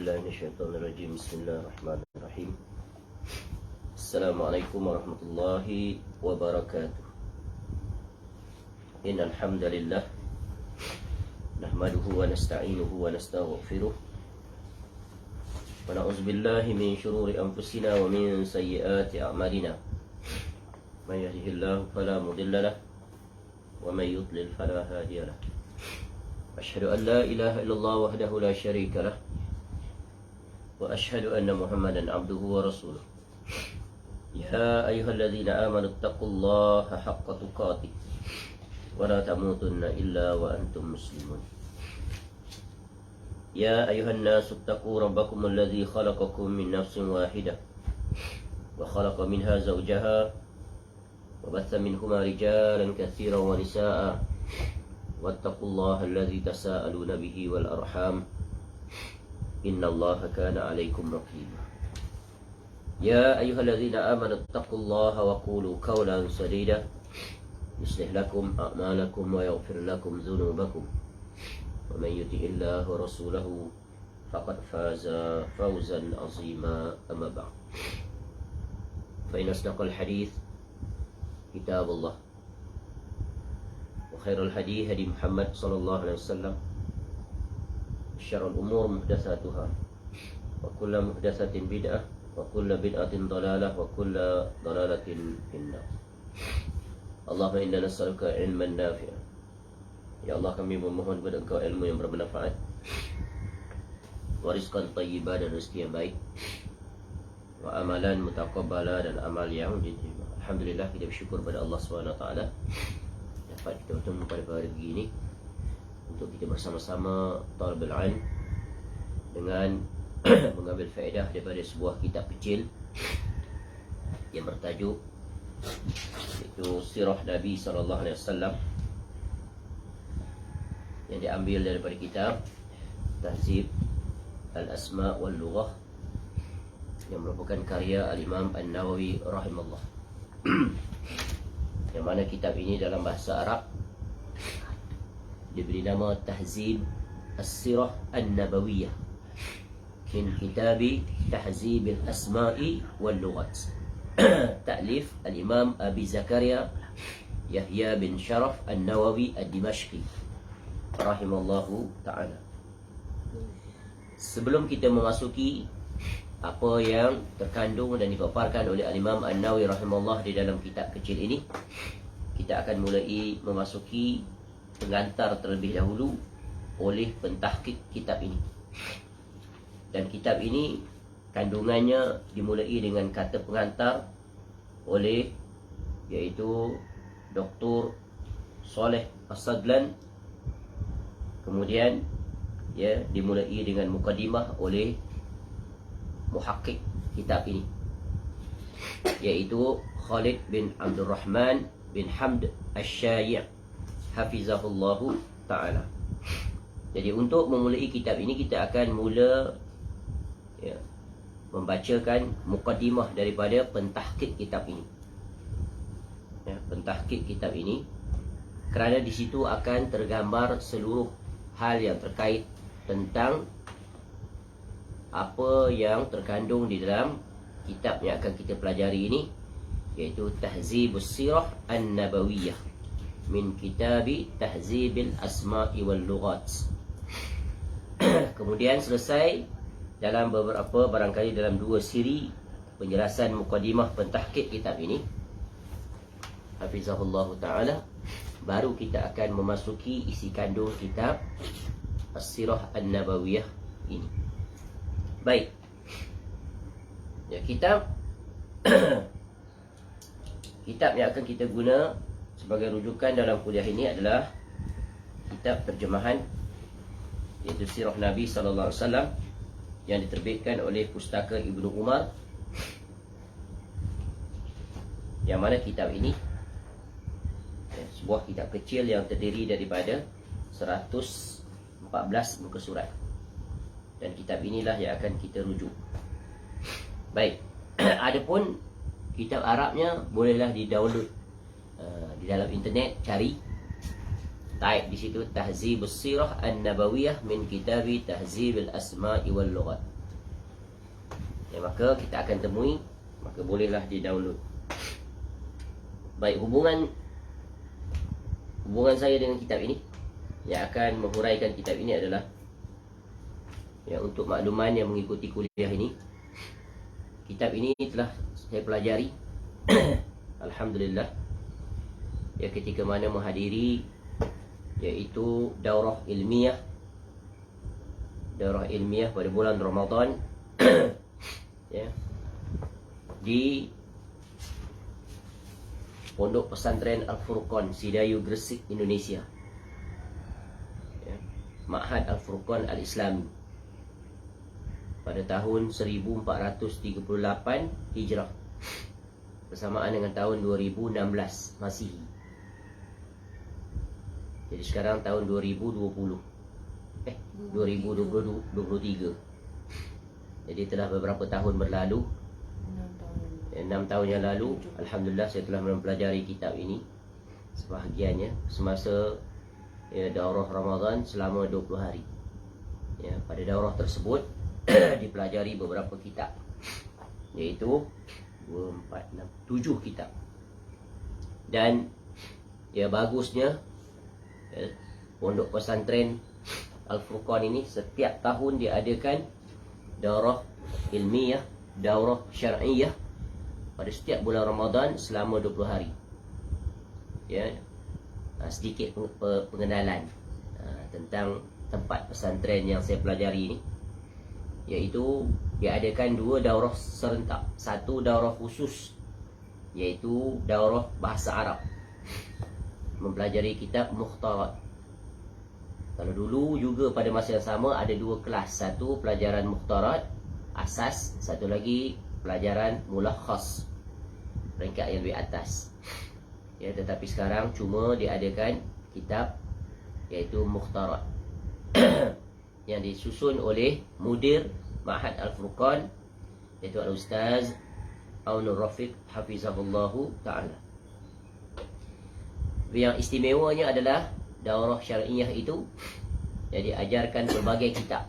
بالله من الشيطان الرجيم. بسم الله الرحمن الرحيم. السلام عليكم ورحمة الله وبركاته. إن الحمد لله نحمده ونستعينه ونستغفره ونعوذ بالله من شرور أنفسنا ومن سيئات أعمالنا. من يهده الله فلا مضل له ومن يضلل فلا هادي له. أشهد أن لا إله إلا الله وحده لا شريك له وأشهد أن محمدا عبده ورسوله. يا أيها الذين آمنوا اتقوا الله حق تقاته ولا تموتن إلا وأنتم مسلمون. يا أيها الناس اتقوا ربكم الذي خلقكم من نفس واحدة وخلق منها زوجها وبث منهما رجالا كثيرا ونساء واتقوا الله الذي تساءلون به والأرحام إن الله كان عليكم رقيبا. يا أيها الذين آمنوا اتقوا الله وقولوا قولا سديدا يصلح لكم أعمالكم ويغفر لكم ذنوبكم ومن يطع الله ورسوله فقد فاز فوزا عظيما. أما بعد فإن أصدق الحديث كتاب الله وخير الهدي هدي محمد صلى الله عليه وسلم شر الأمور محدثاتها وكل محدثة بدعة وكل بدعة ضلالة وكل ضلالة في النار. Allahumma inna nas'aluka ilman nafi'an. Ya Allah, kami memohon kepada Engkau ilmu yang bermanfaat, wa rizqan thayyibah, dan rezeki yang baik, wa amalan mutaqabbala, dan amal yang diterima. Alhamdulillah, kita bersyukur pada Allah SWT dapat kita bertemu pada hari begini untuk kita bersama-sama talabul ilm dengan mengambil faedah daripada sebuah kitab kecil yang bertajuk itu Sirah Nabi SAW, yang diambil daripada kitab Tahzib Al-Asma' wal-Lughah yang merupakan karya Al-Imam An-Nawawi rahimahullah. Yang mana kitab ini dalam bahasa Arab diberi nama Tahzib As-Sirah An-Nabawiyah min kitabi Tahzib Al-Asma'i wal-Lughat. Ta'lif Al-Imam Abi Zakaria Yahya bin Sharaf An-Nawawi Ad-Dimashqi rahimallahu ta'ala. Sebelum kita memasuki apa yang terkandung dan dipaparkan oleh Al-Imam An-Nawawi rahimahullah di dalam kitab kecil ini, kita akan mulai memasuki pengantar terlebih dahulu oleh pentahqiq kitab ini. Dan kitab ini kandungannya dimulai dengan kata pengantar oleh iaitu Dr. Saleh As-Sadlan. Kemudian dimulai dengan mukadimah oleh muhaqqiq kitab ini iaitu Khalid bin Abdul Rahman bin Hamd Asy-Syai' hafizahullahu ta'ala. Jadi untuk memulai kitab ini, kita akan mula membacakan mukadimah daripada pentahqiq kitab ini. Pentahqiq kitab ini, kerana di situ akan tergambar seluruh hal yang terkait tentang apa yang terkandung di dalam kitab yang akan kita pelajari ini, iaitu Tahzibus Sirah An-Nabawiyah min kitabi Tahzibil Asma'i wal Lughat. Kemudian selesai dalam beberapa, barangkali dalam 2 siri penjelasan mukadimah pentahqiq kitab ini, hafizahullah ta'ala, baru kita akan memasuki isi kandung kitab As-Sirah An-Nabawiyah ini. Baik, kitab kitab yang akan kita guna sebagai rujukan dalam kuliah ini adalah kitab terjemahan, iaitu Sirah Nabi SAW, yang diterbitkan oleh Pustaka Ibnu Umar, yang mana kitab ini sebuah kitab kecil yang terdiri daripada 114 muka surat, dan kitab inilah yang akan kita rujuk. Baik, adapun kitab Arabnya bolehlah di-download di dalam internet, cari type di situ Tahzibus Sirah An-Nabawiyah min Kitabi Tahzibil Asma'i wal Lughat. Ya, maka kita akan temui, maka bolehlah di-download. Baik, hubungan saya dengan kitab ini, yang akan menghuraikan kitab ini adalah, ya, untuk makluman yang mengikuti kuliah ini, kitab ini telah saya pelajari alhamdulillah, ya, ketika mana menghadiri yaitu daurah ilmiah pada bulan Ramadan ya, di Pondok Pesantren Al-Furqan Sidayu Gresik, Indonesia, ya, Ma'had Al-Furqan Al-Islami, pada tahun 1438 Hijrah, bersamaan dengan tahun 2016 Masihi. Jadi sekarang tahun 2023. Jadi telah beberapa tahun berlalu, 6 tahun yang lalu, alhamdulillah saya telah mempelajari kitab ini sebahagiannya semasa, ya, daurah Ramadan selama 20 hari. Ya, pada daurah tersebut dipelajari beberapa kitab, yaitu 2, 4, 6, 7 kitab. Dan ya, bagusnya, ya, Pondok Pesantren Al-Furqan ini setiap tahun diadakan daurah ilmiah, daurah syar'iyah pada setiap bulan Ramadan selama 20 hari. Ya, sedikit pengenalan tentang tempat pesantren yang saya pelajari ini, yaitu diadakan 2 daurah serentak. Satu daurah khusus, yaitu daurah bahasa Arab, mempelajari kitab Mukhtarat. Kalau dulu juga pada masa yang sama ada 2 kelas, satu pelajaran Mukhtarat asas, satu lagi pelajaran Mulakhas, peringkat yang lebih atas. Ya, tetapi sekarang cuma diadakan kitab yaitu Mukhtarat yang disusun oleh mudir Ma'had Al-Furqan, yaitu Al-Ustaz Aunur Rafiq hafizahullahu ta'ala. Yang istimewanya adalah daurah syar'iyah itu jadi ajarkan berbagai kitab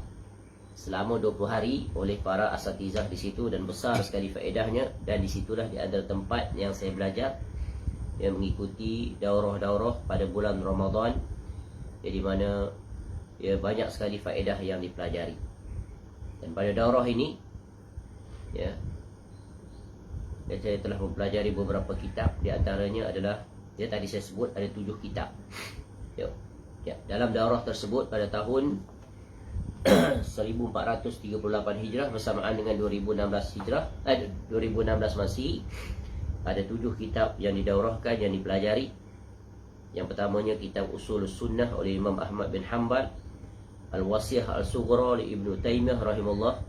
selama 20 hari oleh para asatizah di situ, dan besar sekali faedahnya. Dan disitulah di antara tempat yang saya belajar, yang mengikuti daurah-daurah pada bulan Ramadan, di mana, ya, banyak sekali faedah yang dipelajari. Dan pada daurah ini, ya, saya telah mempelajari beberapa kitab. Di antaranya adalah, ya, tadi saya sebut ada 7 kitab. Ya, dalam daurah tersebut pada tahun 1438 Hijrah bersamaan dengan 2016 Hijrah, 2016 Masihi, ada 7 kitab yang didaurahkan, yang dipelajari. Yang pertamanya kitab Usulus Sunnah oleh Imam Ahmad bin Hanbal, Al-Wasiyah Al-Sughra li Ibnu Taimiyah rahimahullah,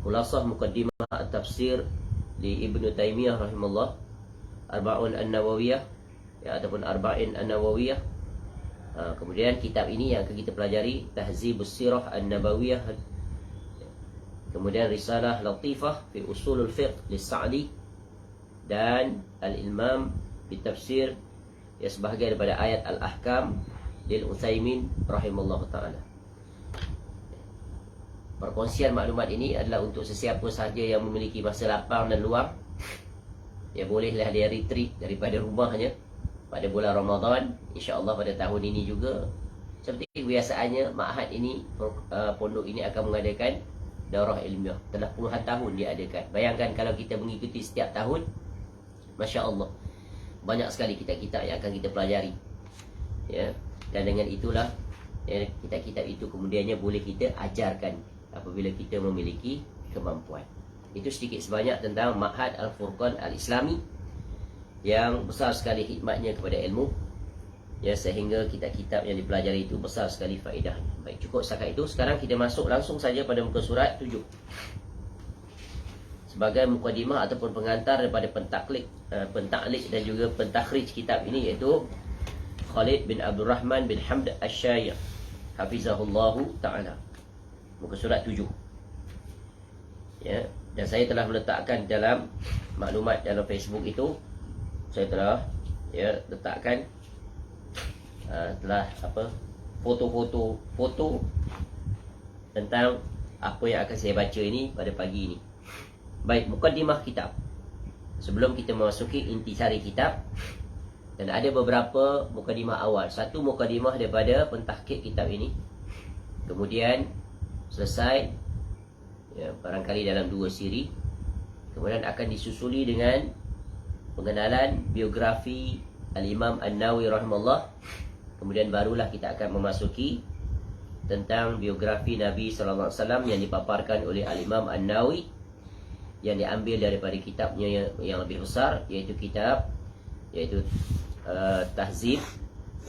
Khulasah Muqaddimah At-Tafsir li Ibnu Taimiyah rahimahullah, Arba'un An-Nawawiyah, ya, ataupun Arba'in An-Nawawiyah. Kemudian kitab ini yang akan kita pelajari, Tahzibus Sirah An-Nabawiyah. Kemudian Risalah Latifah fi Usulul Fiqh Lis-Sa'di, dan Al-Ilmam Bitafsir, ya, sebahagian daripada ayat Al-Ahkam lil Utsaimin rahimallahu ta'ala. Perkongsian maklumat ini adalah untuk sesiapa sahaja yang memiliki masa lapang dan luang. Ya, bolehlah dia retreat daripada rumahnya pada bulan Ramadan, insya-Allah pada tahun ini juga. Seperti kebiasaannya, ma'had ini, pondok ini akan mengadakan daurah ilmiah. Telah puluhan tahun diadakan. Bayangkan kalau kita mengikuti setiap tahun, masya-Allah, banyak sekali kitab-kitab yang akan kita pelajari. Ya, dan dengan itulah, ya, kitab-kitab itu kemudiannya boleh kita ajarkan apabila kita memiliki kemampuan. Itu sedikit sebanyak tentang Ma'had Al-Furqan Al-Islami, yang besar sekali khidmatnya kepada ilmu, ya, sehingga kitab-kitab yang dipelajari itu besar sekali faedahnya. Baik, cukup setakat itu. Sekarang kita masuk langsung saja pada muka surat 7 sebagai mukadimah ataupun pengantar daripada pentaklik dan juga pentakhrij kitab ini, iaitu Khalid bin Abdul Rahman bin Hamd Asy-Syaikh hafizahullahu ta'ala. Muka surat 7. Ya, dan saya telah meletakkan dalam maklumat dalam Facebook itu, saya telah, ya, letakkan telah foto tentang apa yang akan saya baca ini pada pagi ini. Baik, mukaddimah kitab. Sebelum kita memasuki intisari kitab, dan ada beberapa mukaddimah awal. Satu mukaddimah daripada pentahqiq kitab ini. Kemudian selesai, ya, barangkali dalam 2 siri. Kemudian akan disusuli dengan pengenalan biografi Al-Imam An-Nawawi rahimahullah. Kemudian barulah kita akan memasuki tentang biografi Nabi SAW yang dipaparkan oleh Al-Imam An-Nawawi, yang diambil daripada kitabnya yang lebih besar, iaitu Tahzib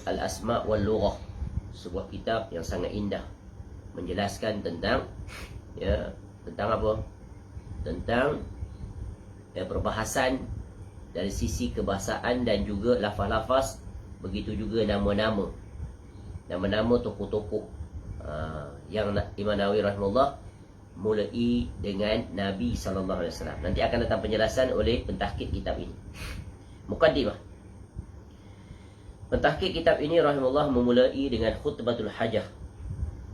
Al-Asma' wal-Lughah. Sebuah kitab yang sangat indah, menjelaskan tentang apa? Tentang perbahasan dari sisi kebahasaan dan juga lafaz-lafaz, begitu juga nama-nama tokoh-tokoh yang Imam Nawawi rahimahullah mulai dengan Nabi SAW. Nanti akan datang penjelasan oleh pentahqiq kitab ini. Muqaddimah. Pentahqiq kitab ini rahimahullah memulai dengan khutbatul hajah,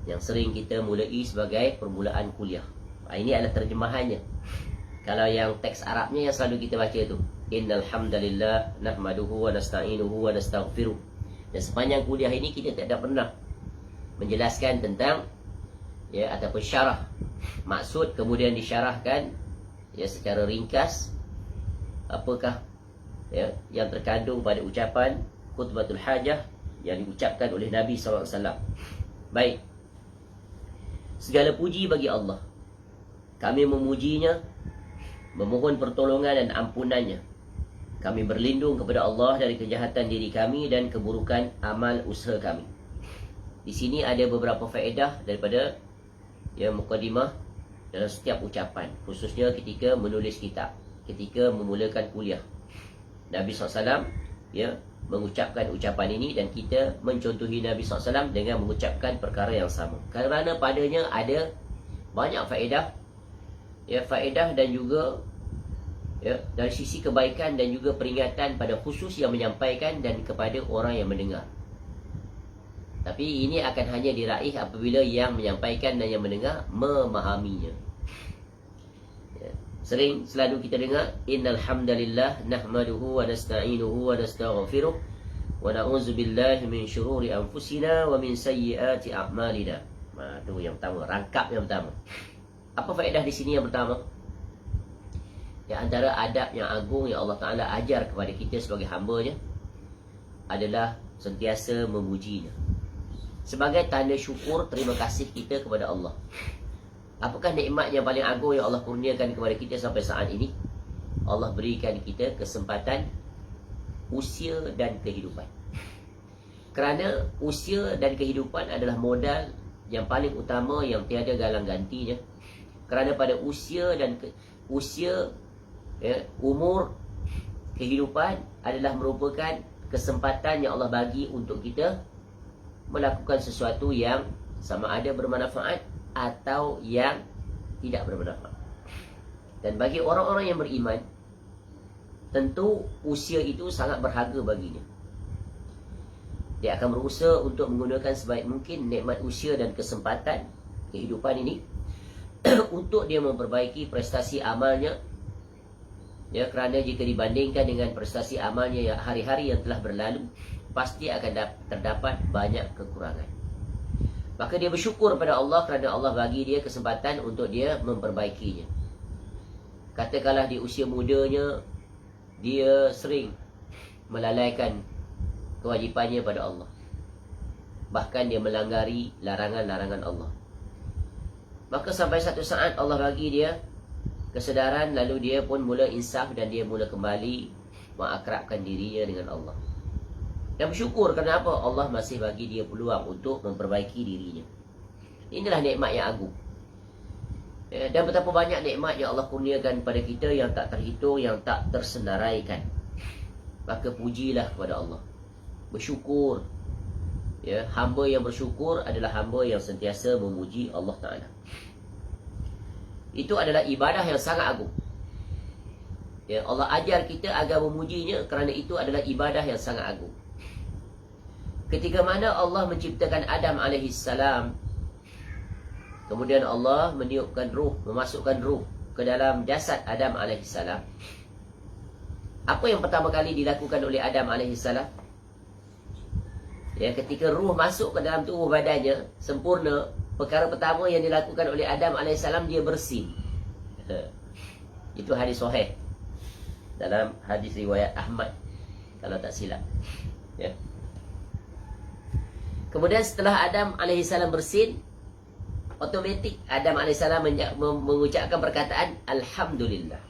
yang sering kita mulai sebagai permulaan kuliah. Ini adalah terjemahannya. Kalau yang teks Arabnya yang selalu kita baca tu, innal hamdalillah nahmaduhu wa nasta'inuhu wa nastaghfiruh. Dan sepanjang kuliah ini kita tidak pernah menjelaskan tentang ataupun syarah maksud, kemudian disyarahkan secara ringkas apakah yang terkandung pada ucapan khutbatul hajah yang diucapkan oleh Nabi SAW. Baik, segala puji bagi Allah. Kami memujinya, memohon pertolongan dan ampunannya. Kami berlindung kepada Allah dari kejahatan diri kami dan keburukan amal usaha kami. Di sini ada beberapa faedah daripada mukaddimah dalam setiap ucapan, khususnya ketika menulis kitab, ketika memulakan kuliah. Nabi SAW mengucapkan ucapan ini, dan kita mencontohi Nabi SAW dengan mengucapkan perkara yang sama, kerana padanya ada banyak faedah, faedah dan juga dari sisi kebaikan dan juga peringatan pada khusus yang menyampaikan dan kepada orang yang mendengar. Tapi ini akan hanya diraih apabila yang menyampaikan dan yang mendengar memahaminya. Selalu kita dengar, innal hamdalillah nahmaduhu wa nasta'inuhu wa nastaghfiruh wa na'udzu billahi min syururi anfusina wa min sayyiati a'malina. Itu yang pertama, rangkap yang pertama. Apa faedah di sini yang pertama? Antara adab yang agung yang Allah Ta'ala ajar kepada kita sebagai hamba-Nya adalah sentiasa memujinya, sebagai tanda syukur terima kasih kita kepada Allah. Apakah nikmat yang paling agung yang Allah kurniakan kepada kita sampai saat ini? Allah berikan kita kesempatan usia dan kehidupan. Kerana usia dan kehidupan adalah modal yang paling utama yang tiada galang gantinya. Kerana pada umur kehidupan adalah merupakan kesempatan yang Allah bagi untuk kita melakukan sesuatu yang sama ada bermanfaat atau yang tidak bermanfaat. Dan bagi orang-orang yang beriman, tentu usia itu sangat berharga baginya. Dia akan berusaha untuk menggunakan sebaik mungkin nikmat usia dan kesempatan kehidupan ini untuk dia memperbaiki prestasi amalnya. Kerana jika dibandingkan dengan prestasi amalnya yang hari-hari yang telah berlalu, pasti akan terdapat banyak kekurangan. Maka dia bersyukur pada Allah kerana Allah bagi dia kesempatan untuk dia memperbaikinya. Katakanlah di usia mudanya dia sering melalaikan kewajipannya pada Allah, bahkan dia melanggari larangan-larangan Allah. Maka sampai satu saat Allah bagi dia kesedaran, lalu dia pun mula insaf dan dia mula kembali mengakrabkan dirinya dengan Allah. Dan bersyukur kenapa Allah masih bagi dia peluang untuk memperbaiki dirinya. Inilah nikmat yang agung. Dan betapa banyak nikmat yang Allah kurniakan kepada kita yang tak terhitung, yang tak tersenaraikan. Maka pujilah kepada Allah. Bersyukur. Hamba yang bersyukur adalah hamba yang sentiasa memuji Allah Ta'ala. Itu adalah ibadah yang sangat agung. Allah ajar kita agar memujinya kerana itu adalah ibadah yang sangat agung. ketika mana Allah menciptakan Adam alaihissalam, kemudian Allah meniupkan ruh, memasukkan ruh ke dalam jasad Adam alaihissalam, apa yang pertama kali dilakukan oleh Adam alaihissalam? Ya, ketika ruh masuk ke dalam tubuh badannya sempurna, perkara pertama yang dilakukan oleh Adam alaihissalam, dia bersin. Itu hadis sahih dalam hadis riwayat Ahmad kalau tak silap. Ya. Kemudian setelah Adam alaihissalam bersin, otomatik Adam alaihissalam mengucapkan perkataan Alhamdulillah.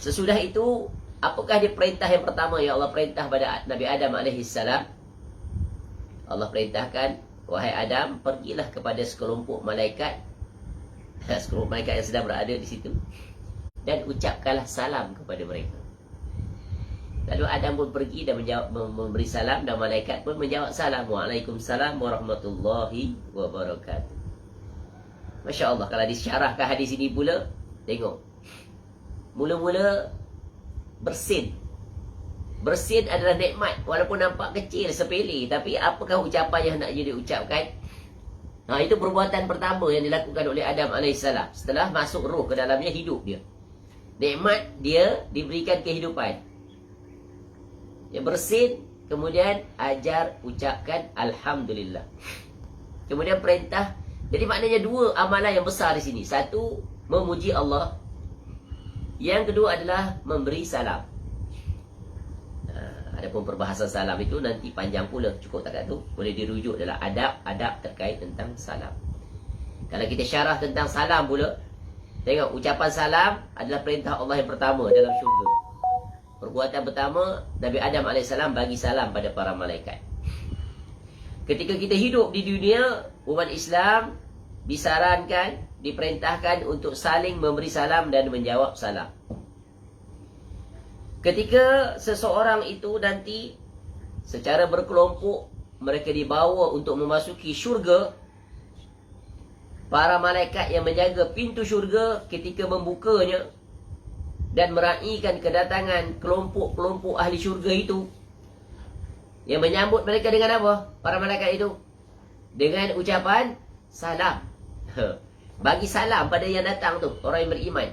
Sesudah itu, apakah dia perintah yang pertama yang Allah perintah pada Nabi Adam alaihissalam? Allah perintahkan, wahai Adam, pergilah kepada sekelompok malaikat, sekelompok malaikat yang sedang berada di situ, dan ucapkanlah salam kepada mereka. Lalu Adam pun pergi dan memberi salam, dan malaikat pun menjawab salam. Waalaikumsalam warahmatullahi wabarakatuh. Masya Allah, kalau disyarahkan hadis ini pula, tengok. Mula-mula bersin. Bersin adalah nikmat, walaupun nampak kecil, sepele, tapi apakah ucapan yang nak jadi ucapkan? Itu perbuatan pertama yang dilakukan oleh Adam alaihissalam. Setelah masuk roh ke dalamnya, hidup dia. Nikmat dia diberikan kehidupan. Dia bersin, kemudian ajar ucapkan Alhamdulillah. Kemudian perintah. Jadi maknanya dua amalan yang besar di sini. Satu, memuji Allah. Yang kedua adalah memberi salam. Adapun perbahasan salam itu nanti panjang pula, cukup takat tu. Boleh dirujuk dalam adab-adab terkait tentang salam. Kalau kita syarah tentang salam pula, tengok, ucapan salam adalah perintah Allah yang pertama dalam syurga. Perbuatan pertama, Nabi Adam AS bagi salam pada para malaikat. Ketika kita hidup di dunia, umat Islam disarankan, diperintahkan untuk saling memberi salam dan menjawab salam. Ketika seseorang itu nanti secara berkelompok mereka dibawa untuk memasuki syurga, para malaikat yang menjaga pintu syurga ketika membukanya dan meraihkan kedatangan kelompok-kelompok ahli syurga itu, yang menyambut mereka dengan apa? Para malaikat itu dengan ucapan salam. Bagi salam pada yang datang tu, orang yang beriman.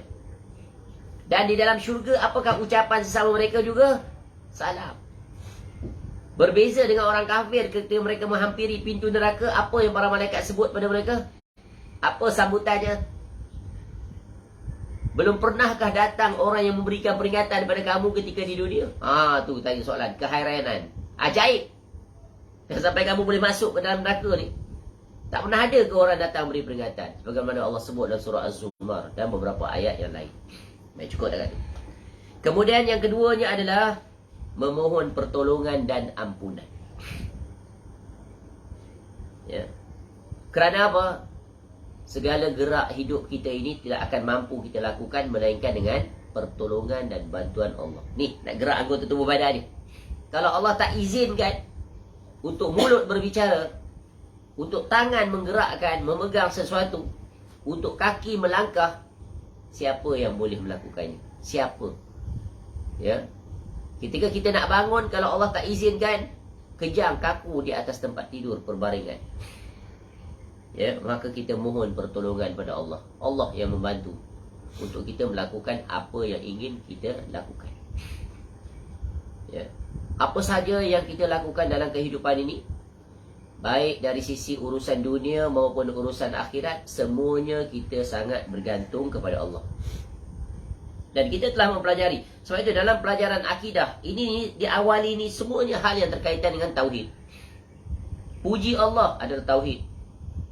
Dan di dalam syurga, apakah ucapan sesama mereka juga? Salam. Berbeza dengan orang kafir, ketika mereka menghampiri pintu neraka, apa yang para malaikat sebut pada mereka? Apa sambutannya? Belum pernahkah datang orang yang memberikan peringatan pada kamu ketika di dunia? Tu tanya soalan. Kehairanan. Ajaib. Dan sampai kamu boleh masuk ke dalam neraka ni. Tak pernah ada ke orang datang beri peringatan? Sebagaimana Allah sebut dalam surah Az-Zumar dan beberapa ayat yang lain. Baik, cukup dah kan? Kemudian yang keduanya adalah memohon pertolongan dan ampunan. Ya. Kerana apa? Segala gerak hidup kita ini tidak akan mampu kita lakukan melainkan dengan pertolongan dan bantuan Allah. Ni, nak gerak anggota tubuh badan ni. Kalau Allah tak izinkan untuk mulut berbicara, untuk tangan menggerakkan, memegang sesuatu, untuk kaki melangkah, siapa yang boleh melakukannya? Siapa? Ya. Ketika kita nak bangun, kalau Allah tak izinkan, kejang kaku di atas tempat tidur perbaringan. Ya, maka kita mohon pertolongan pada Allah. Allah yang membantu untuk kita melakukan apa yang ingin kita lakukan. Ya. Apa sahaja yang kita lakukan dalam kehidupan ini, baik dari sisi urusan dunia maupun urusan akhirat, semuanya kita sangat bergantung kepada Allah. Dan kita telah mempelajari. Sebab itu dalam pelajaran akidah, ini diawali ni semuanya hal yang berkaitan dengan tauhid. Puji Allah adalah tauhid.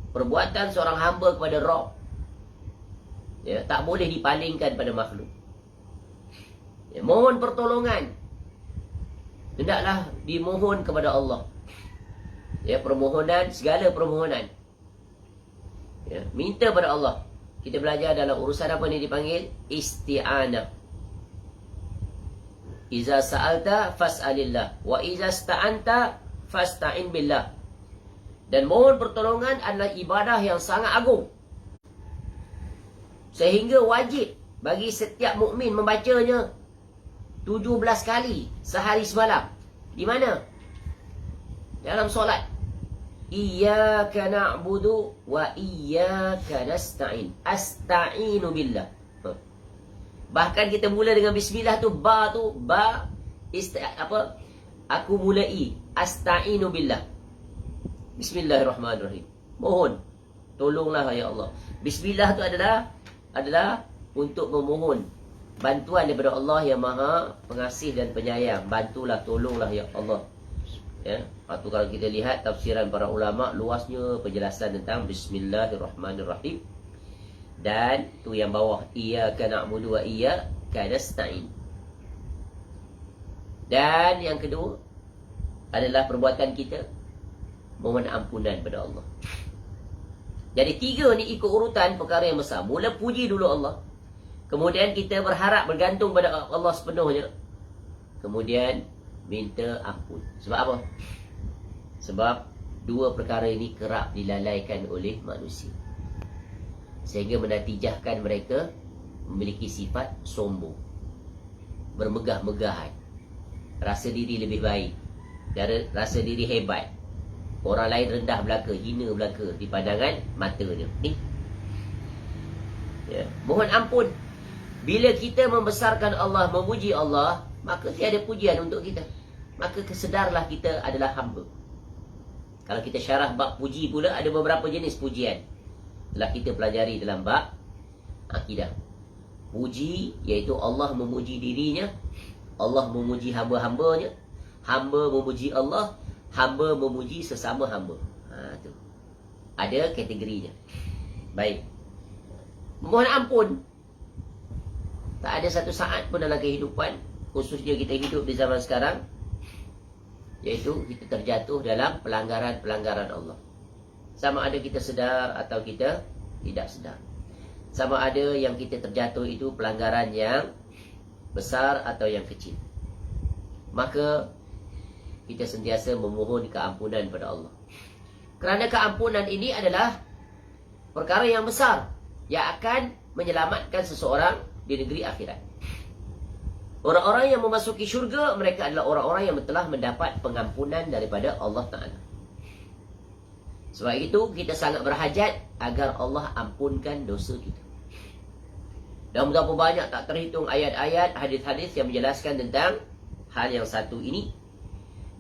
Perbuatan seorang hamba kepada Rabb, ya, tak boleh dipalingkan pada makhluk. Ya, mohon pertolongan, hendaklah dimohon kepada Allah. Ya, permohonan, segala permohonan, ya, minta pada Allah. Kita belajar dalam urusan apa ni dipanggil? Isti'anah. Iza sa'alta fas'alillah, wa iza sta'anta fasta'in billah. Dan mohon pertolongan adalah ibadah yang sangat agung, sehingga wajib bagi setiap mukmin membacanya 17 kali sehari semalam. Di mana? dalam solat. Iyyaka na'budu wa iyyaka nasta'in. Asta'inu billah. Bahkan kita mula dengan bismillah tu, ba tu, ba aku mulai asta'inu billah. Bismillahirrahmanirrahim. Mohon tolonglah ya Allah. Bismillah tu adalah untuk memohon bantuan daripada Allah yang Maha Pengasih dan Penyayang. Bantulah, tolonglah ya Allah. Ya, atau kalau kita lihat tafsiran para ulama, luasnya penjelasan tentang Bismillahirrahmanirrahim. Dan tu yang bawah, iyyaka na'budu wa iyyaka nasta'in. Dan yang kedua adalah perbuatan kita mohon ampunan pada Allah. Jadi 3 ni ikut urutan perkara yang besar. Mula puji dulu Allah, kemudian kita berharap, bergantung pada Allah sepenuhnya, kemudian minta ampun. Sebab apa? Sebab 2 perkara ini kerap dilalaikan oleh manusia, sehingga menatijahkan mereka memiliki sifat sombong, bermegah-megahan, rasa diri lebih baik, rasa diri hebat, orang lain rendah belaka, hina belaka di pandangan matanya. Ya, mohon ampun. Bila kita membesarkan Allah, memuji Allah, maka tiada pujian untuk kita. Maka kesedarlah kita adalah hamba. Kalau kita syarah bab puji pula, ada beberapa jenis pujian. Telah kita pelajari dalam bab akidah. Puji iaitu Allah memuji dirinya, Allah memuji hamba-hambanya, hamba memuji Allah, hamba memuji sesama hamba. Tu ada kategorinya. Baik. Mohon ampun. Tak ada satu saat pun dalam kehidupan, khususnya kita hidup di zaman sekarang, iaitu kita terjatuh dalam pelanggaran-pelanggaran Allah. Sama ada kita sedar atau kita tidak sedar. Sama ada yang kita terjatuh itu pelanggaran yang besar atau yang kecil. Maka kita sentiasa memohon keampunan pada Allah. Kerana keampunan ini adalah perkara yang besar yang akan menyelamatkan seseorang di negeri akhirat. Orang-orang yang memasuki syurga, mereka adalah orang-orang yang telah mendapat pengampunan daripada Allah Ta'ala. Sebab itu kita sangat berhajat agar Allah ampunkan dosa kita. Dan berapa banyak tak terhitung ayat-ayat, hadis-hadis yang menjelaskan tentang hal yang satu ini.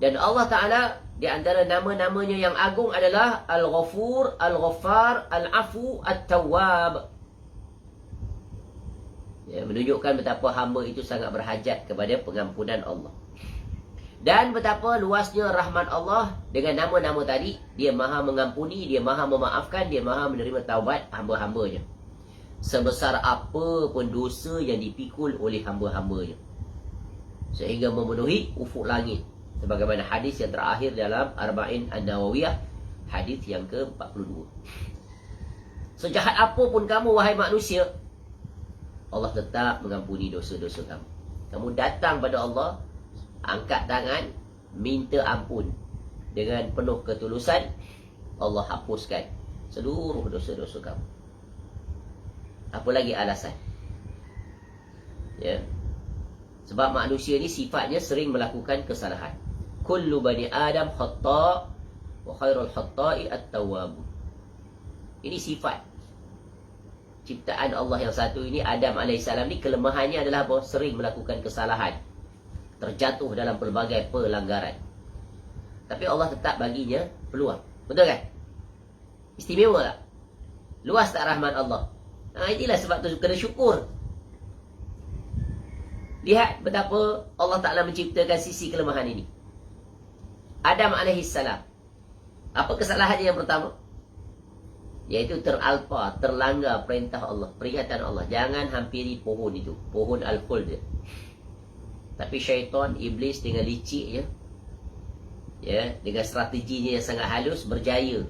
Dan Allah Ta'ala di antara nama-namanya yang agung adalah Al-Ghafur, Al-Ghaffar, Al-Afu, At-Tawwab. Ya, menunjukkan betapa hamba itu sangat berhajat kepada pengampunan Allah. Dan betapa luasnya rahmat Allah dengan nama-nama tadi. Dia maha mengampuni, dia maha memaafkan, dia maha menerima taubat hamba-hambanya. Sebesar apa pun dosa yang dipikul oleh hamba-hambanya, sehingga memenuhi ufuk langit. Sebagaimana hadis yang terakhir dalam Arba'in An-Nawawiyah, hadis yang ke-42. Sejahat apa pun kamu, wahai manusia, Allah tetap mengampuni dosa-dosa kamu. Kamu datang pada Allah, angkat tangan, minta ampun dengan penuh ketulusan, Allah hapuskan seluruh dosa-dosa kamu. Apa lagi alasan? Ya. Sebab manusia ni sifatnya sering melakukan kesalahan. Kullu bani Adam khata' wa khairul khatta'i at-tawwab. Ini sifat ciptaan Allah yang satu ini. Adam AS ni kelemahannya adalah apa? Sering melakukan kesalahan, terjatuh dalam pelbagai pelanggaran. Tapi Allah tetap baginya peluang. Betul kan? Istimewa tak? Luas tak rahmat Allah? Inilah sebab tu kena syukur. Lihat betapa Allah Ta'ala menciptakan sisi kelemahan ini. Adam AS, apa kesalahannya yang pertama? Iaitu terlanggar perintah Allah, peringatan Allah. Jangan hampiri pohon itu, pohon al-khuld. Tapi syaitan, iblis dengan liciknya, ya, dengan strateginya yang sangat halus, berjaya,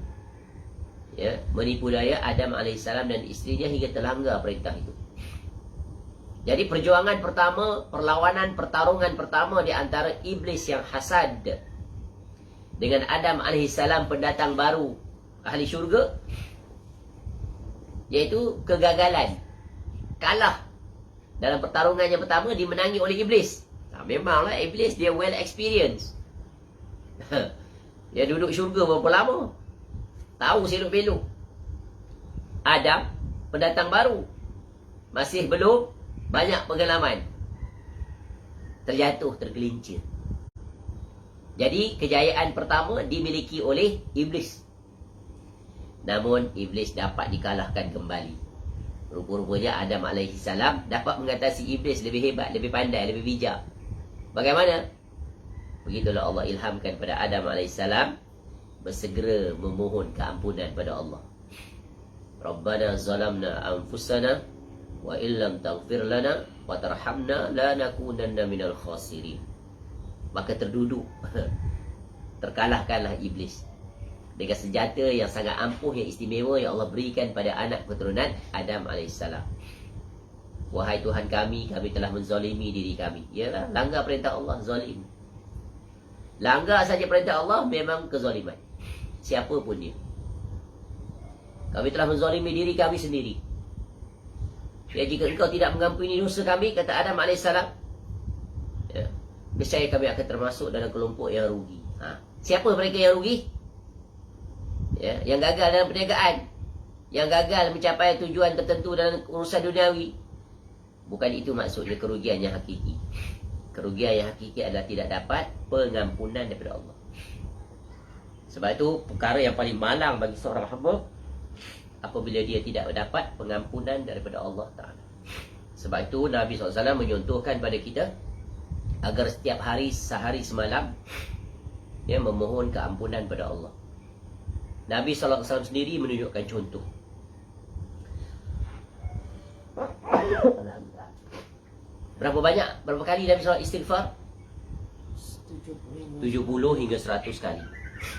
ya, menipu daya Adam AS dan isterinya hingga terlanggar perintah itu. Jadi perjuangan pertama, perlawanan, pertarungan pertama di antara iblis yang hasad dengan Adam AS, pendatang baru ahli syurga, iaitu kegagalan. Kalah dalam pertarungan yang pertama, dimenangi oleh iblis. Memanglah iblis dia well experienced. Dia duduk syurga berapa lama? Tahu selok belok. Adam, pendatang baru. Masih belum banyak pengalaman. Terjatuh, tergelincir. Jadi kejayaan pertama dimiliki oleh Iblis. Namun Iblis dapat dikalahkan kembali. Rupa-rupanya Adam AS dapat mengatasi Iblis lebih hebat, lebih pandai, lebih bijak. Bagaimana? Begitulah Allah ilhamkan pada Adam AS bersegera memohon keampunan pada Allah. Rabbana zalamna anfusana wa illam taghfir lana wa tarhamna lanakunanna minal khasirin. Maka terduduk, terkalahkanlah Iblis dengan senjata yang sangat ampuh, yang istimewa yang Allah berikan pada anak keturunan Adam AS. Wahai Tuhan kami telah menzalimi diri kami. Yalah, langgar perintah Allah, zalim. Langgar saja perintah Allah memang kezaliman. Siapa pun dia. Kami telah menzalimi diri kami sendiri. Ya, jika engkau tidak mengampuni dosa kami, kata Adam AS, ya, nescaya kami akan termasuk dalam kelompok yang rugi. Siapa mereka yang rugi? Ya, yang gagal dalam perniagaan, yang gagal mencapai tujuan tertentu dalam urusan duniawi. Bukan itu maksudnya kerugian yang hakiki. Kerugian yang hakiki adalah tidak dapat pengampunan daripada Allah. Sebab itu perkara yang paling malang bagi seorang hamba apabila dia tidak dapat pengampunan daripada Allah Ta'ala. Sebab itu Nabi SAW menyontohkan pada kita agar setiap hari, sehari semalam, dia memohon keampunan pada Allah. Nabi SAW sendiri menunjukkan contoh. Alhamdulillah. Berapa banyak? Berapa kali Nabi SAW istighfar? 70 hingga 100 kali.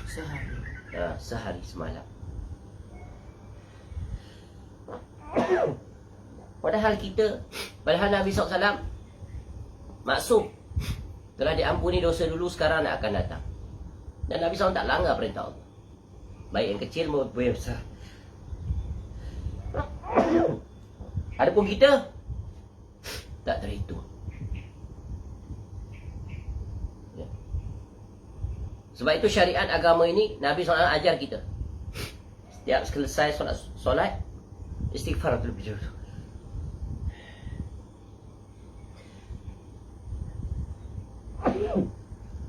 Sehari. Sehari semalam. Padahal Nabi SAW maksum, telah diampuni dosa dulu, sekarang nak akan datang. Dan Nabi SAW tak langgar perintah Allah, baik yang kecil maupun yang besar. Adapun kita tak terhitung. Ya. Sebab itu syariat agama ini Nabi SAW ajar kita, setiap selesai solat istighfar terlebih dahulu.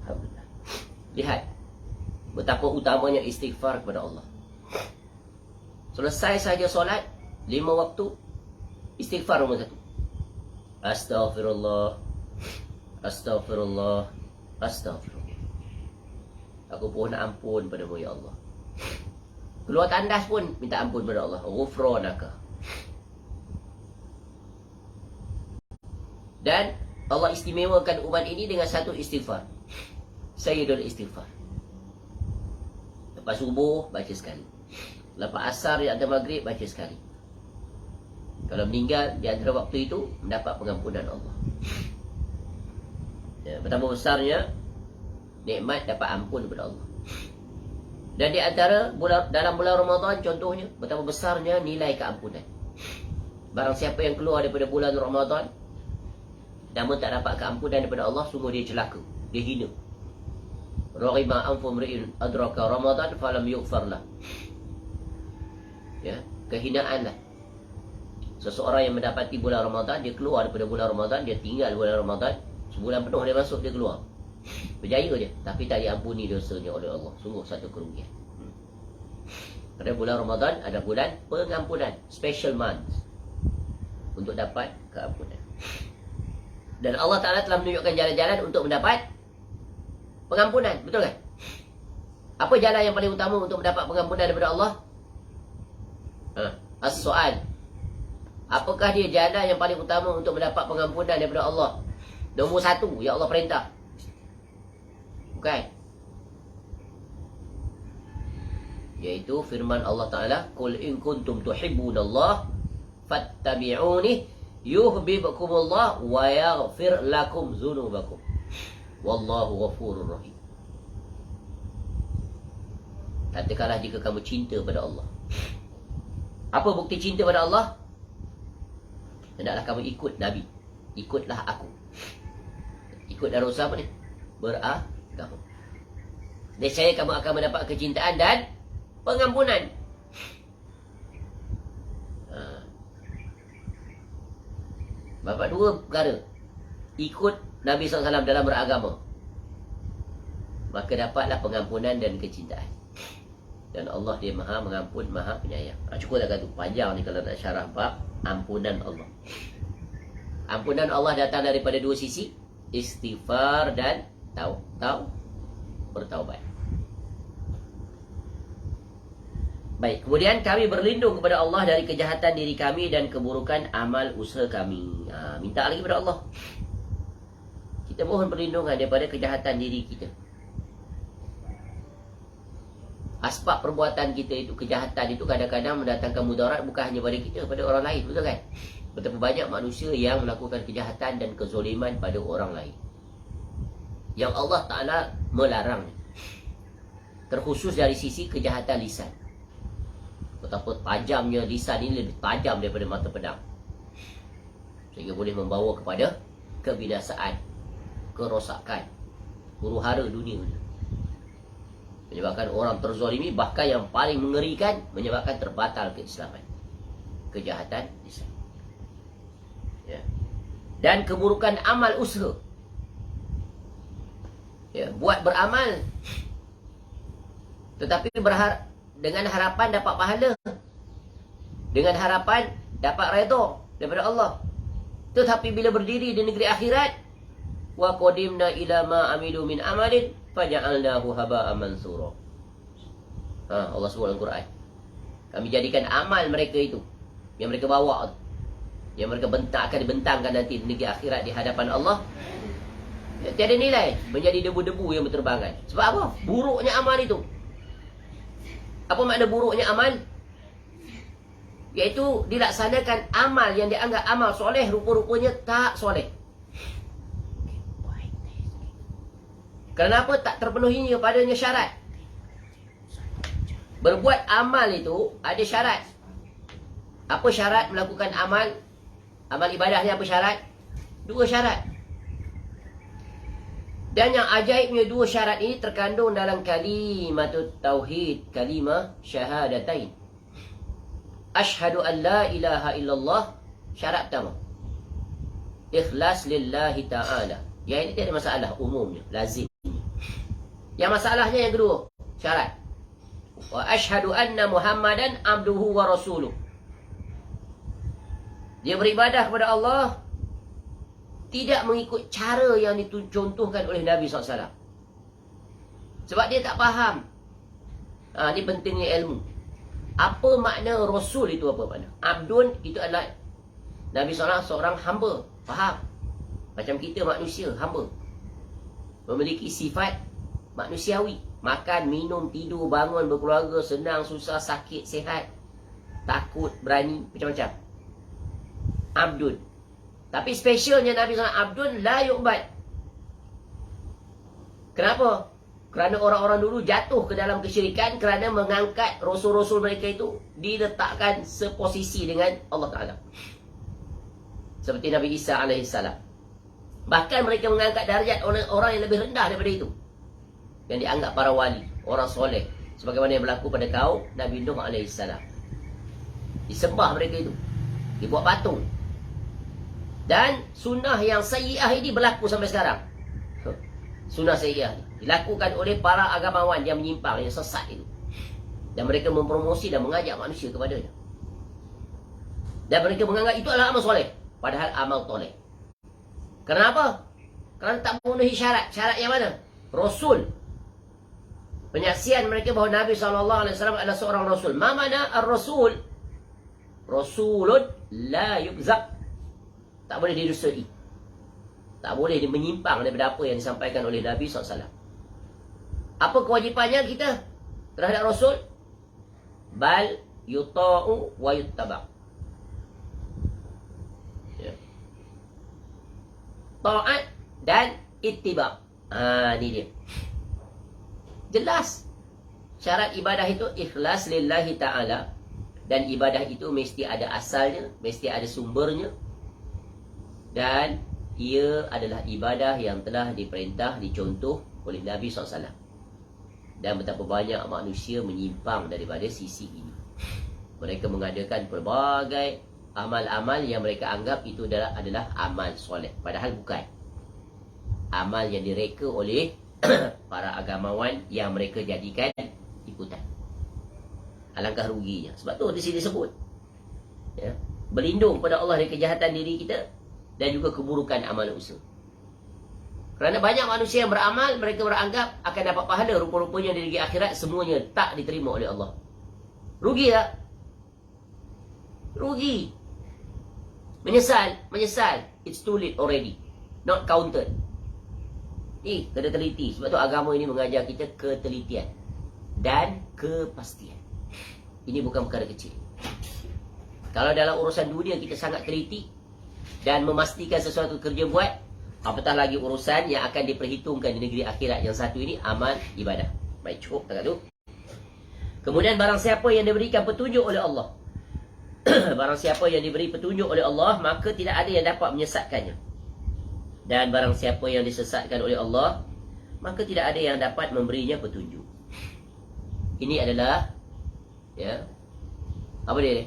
Alhamdulillah. Lihat betapa utamanya istighfar kepada Allah. Selesai saja solat 5 waktu, istighfar nombor 1. Astaghfirullah, astaghfirullah, astaghfirullah. Aku mohon ampun padamu ya Allah. Keluar tandas pun minta ampun pada Allah. Ghufranaka. Dan Allah istimewakan umat ini dengan satu istighfar, Sayyidul Istighfar. Lepas subuh baca sekali, lepas asar di antara maghrib baca sekali. Kalau meninggal di antara waktu itu, mendapat pengampunan Allah. Ya, betapa besarnya nikmat dapat ampun daripada Allah. Dan di antara dalam bulan Ramadan contohnya, betapa besarnya nilai keampunan. Barang siapa yang keluar daripada bulan Ramadan namun tak dapat keampunan daripada Allah, sungguh dia celaka, dia hina. Raghima anfu mri'in adraka Ramadan falam yughfar lah. Ya, kehinaanlah seseorang yang mendapati bulan Ramadan, dia keluar daripada bulan Ramadan, dia tinggal bulan Ramadan, sebulan penuh dia masuk, dia keluar. Berjaya dia, tapi tak diampuni dosanya oleh Allah. Sungguh satu kerugian. Kerana bulan Ramadan ada bulan pengampunan, special month, untuk dapat keampunan. Dan Allah Ta'ala telah menunjukkan jalan-jalan untuk mendapat pengampunan. Betul kan? Apa jalan yang paling utama untuk mendapat pengampunan daripada Allah? As-soal. Apakah dia jalan yang paling utama untuk mendapat pengampunan daripada Allah? Nombor 1, yang Allah perintah. Bukan. Iaitu firman Allah Ta'ala, Qul in kuntum tuhibbunallah fattabi'uni yuhbibkumullah wa yaghfir lakum zunubakum. Wallahu ghafurur rahim. Katakanlah jika kamu cinta pada Allah. Apa bukti cinta pada Allah? Hendaklah kamu ikut Nabi. Ikutlah aku. Ikut darah usaha apa ni? Beragama. Nescaya kamu akan mendapat kecintaan dan pengampunan. Bapak dua perkara. Ikut Nabi SAW dalam beragama, maka dapatlah pengampunan dan kecintaan. Dan Allah dia maha mengampun, maha penyayang. Cukup tak kata panjang ni kalau nak syarah bab ampunan Allah. Ampunan Allah datang daripada dua sisi, istighfar dan bertaubat. Baik, kemudian kami berlindung kepada Allah dari kejahatan diri kami dan keburukan amal usaha kami. Minta lagi kepada Allah. Kita mohon perlindungan daripada kejahatan diri kita. Asbab perbuatan kita itu, kejahatan itu kadang-kadang mendatangkan mudarat bukan hanya pada kita, pada orang lain, betul kan? Betapa banyak manusia yang melakukan kejahatan dan kezoliman pada orang lain, yang Allah Ta'ala melarang. Terkhusus dari sisi kejahatan lisan. Betapa tajamnya lisan ini, lebih tajam daripada mata pedang, sehingga boleh membawa kepada kebinasaan, kerosakan, huru-hara dunia, menyebabkan orang terzalimi. Bahkan yang paling mengerikan, menyebabkan terbatal keislaman, kejahatan lisan, ya. Dan keburukan amal usaha, ya. Buat beramal tetapi dengan harapan dapat pahala, dengan harapan dapat redha daripada Allah, tetapi bila berdiri di negeri akhirat, wa qadimna ila ma amilu min amalin faja'alnahu haba'an mansura. Allah sebut dalam Quran, kami jadikan amal mereka itu, yang mereka bawa, yang mereka akan dibentangkan nanti di negeri akhirat di hadapan Allah, tiada nilai, menjadi debu-debu yang berterbangan. Sebab apa? Buruknya amal itu. Apa makna buruknya amal? Iaitu dilaksanakan amal yang dianggap amal soleh, rupa-rupanya tak soleh. Kenapa? Tak terpenuhinya padanya syarat. Berbuat amal itu ada syarat. Apa syarat melakukan amal? Amal ibadah ni apa syarat? Dua syarat. Dan yang ajaibnya dua syarat ini terkandung dalam kalimatut tauhid, kalimah syahadatain. Asyhadu an la ilaha illallah, syarat pertama. Ikhlas lillahi ta'ala. Yang ini tiada masalah umumnya, lazim. Yang masalahnya yang kedua, syarat. Wa asyhadu anna Muhammadan abduhu wa rasuluh. Dia beribadah kepada Allah tidak mengikut cara yang dicontohkan oleh Nabi SAW. Sebab dia tak faham. Ini pentingnya ilmu. Apa makna Rasul itu, apa makna? Abdun itu adalah Nabi SAW seorang hamba. Faham? Macam kita manusia, hamba. Memiliki sifat manusiawi. Makan, minum, tidur, bangun, berkeluarga, senang, susah, sakit, sihat, takut, berani, macam-macam. Abdun. Tapi spesialnya Nabi SAW, abdun la yu'bad. Kenapa? Kerana orang-orang dulu jatuh ke dalam kesyirikan kerana mengangkat rasul-rasul mereka itu diletakkan seposisi dengan Allah Ta'ala. Seperti Nabi Isa AS. Bahkan mereka mengangkat darjat orang yang lebih rendah daripada itu, yang dianggap para wali, orang soleh, sebagaimana yang berlaku pada kaum Nabi Nuh AS. Disembah mereka itu, dibuat patung. Dan sunnah yang sayyi'ah ini berlaku sampai sekarang. Sunnah sayyi'ah ini dilakukan oleh para agamawan yang menyimpang, yang sesat itu. Dan mereka mempromosi dan mengajak manusia kepadanya. Dan mereka menganggap itu adalah amal soleh, padahal amal toleh. Kenapa? Kerana tak memenuhi syarat. Syarat yang mana? Rasul. Penyaksian mereka bahawa Nabi SAW adalah seorang Rasul. Ma mana ar-Rasul? Rasulun la yukzab. Tak boleh didustai. Tak boleh menyimpang daripada apa yang disampaikan oleh Nabi SAW. Apa kewajipannya kita terhadap Rasul? Bal yuta'u wa yuttaba'. Ya. Ta'at dan ittiba'. Ini dia. Jelas. Syarat ibadah itu ikhlas lillahi ta'ala. Dan ibadah itu mesti ada asalnya, mesti ada sumbernya. Dan ia adalah ibadah yang telah diperintah, dicontoh oleh Nabi SAW. Dan betapa banyak manusia menyimpang daripada sisi ini. Mereka mengadakan pelbagai amal-amal yang mereka anggap itu adalah amal soleh. Padahal bukan. Amal yang direka oleh para agamawan yang mereka jadikan ikutan. Alangkah ruginya. Sebab tu di sini disebut, ya, berlindung pada Allah dari kejahatan diri kita dan juga keburukan amal usaha. Kerana banyak manusia yang beramal, mereka beranggap akan dapat pahala, rupa-rupanya di negeri akhirat semuanya tak diterima oleh Allah. Rugi tak? Rugi. Menyesal. It's too late already. Not counted. Kena teliti. Sebab tu agama ini mengajar kita ketelitian dan kepastian. Ini bukan perkara kecil. Kalau dalam urusan dunia kita sangat teliti dan memastikan sesuatu kerja buat, apatah lagi urusan yang akan diperhitungkan di negeri akhirat yang satu ini, amal ibadah. Baik, cukup tak tu. Kemudian barang siapa yang diberikan petunjuk oleh Allah, barang siapa yang diberi petunjuk oleh Allah, maka tidak ada yang dapat menyesatkannya. Dan barang siapa yang disesatkan oleh Allah, maka tidak ada yang dapat memberinya petunjuk. Ini adalah, ya, apa dia ni?